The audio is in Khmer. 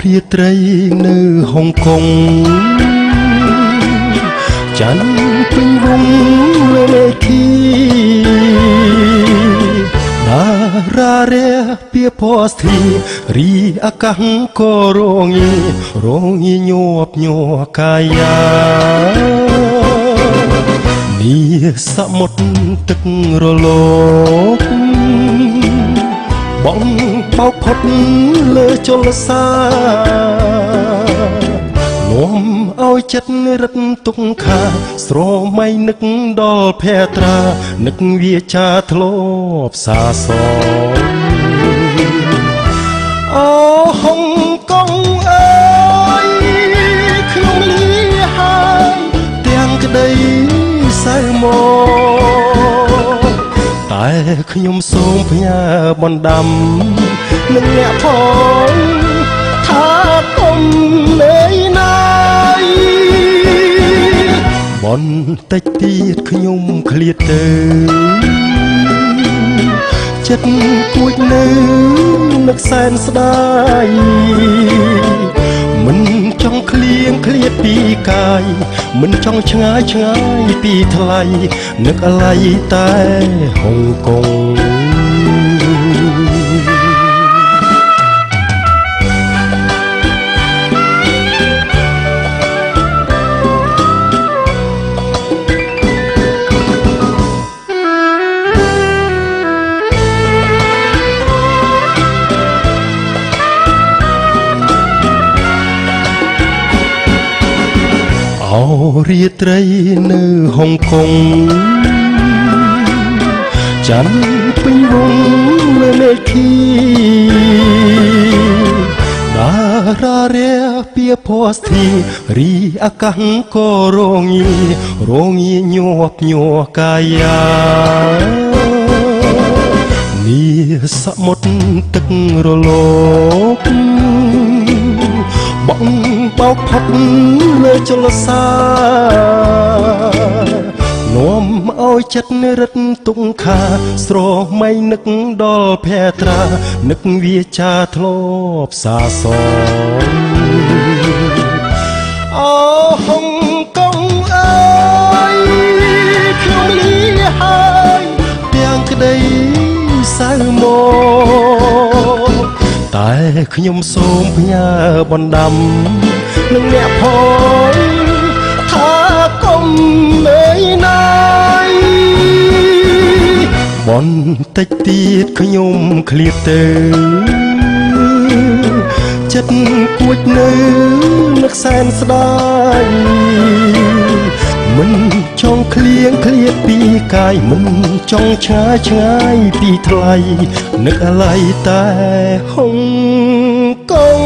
រាត្រីនៅហុងកុងច័ន្ទពេញវងលើមេឃីតារារះពីពណ៌ស្ទីរីអាកាសក៏រងាញាប់ញ័រកាយានេះសមុទ្រទឹករលកបងបោកផុតលើជលសានាំឲ្យចិត្តរឹតទុកខាស្រមៃនឹកដល់ភេត្រានឹកវាចាធ្លាប់សាសងអូហុងកុងអើយខ្ញុំលីហើយទាំងក្តីសៅមកតែខ្ញុំសូមផ្ញើបណ្ដាំនឹងអ្នកផងថាកុំនៅណាយបន្តិចទៀតខ្ញុំឃ្លាតទៅចិត្តគួចនៅនឹកសែនស្ដាយមិនចង់ឃ្លៀងឃ្លាតពីកាយមិនចង់ឆ្ងាយពីថ្លៃនឹកអាឡ័យតែហុងកុងអូរាត្រីនៅហុងកុងច័ន្ទពេញវងលើមេឃីតារារះពីពណ៌ស្ទីរីអាកាសក៏រងាញាប់ញ័រកាយានេះសមុទ្រទឹករលកបងបោកផុតលើជលសានាំឲ្យចិត្តរឹតទុកខាស្រមៃនឹកដល់ភេត្រានឹកវាចាធ្លាប់សាសងអូហុងកុងអើយខ្ញុំលីហើយទាំងក្តីសៅមកតែខ្ញុំសូមផ្ញើបណ្ដាំនឹងអ្នកផងថាកុំនៅណាយបន្តិចទៀតខ្ញុំឃ្លាតទៅចិត្តគួចនៅនឹកសែនស្ដាយមិនចង់ឃ្លៀងឃ្លាតពីកាយមិនចង់ឆ្ងាយពីថ្លៃនឹកអាឡ័យតែហុងកុង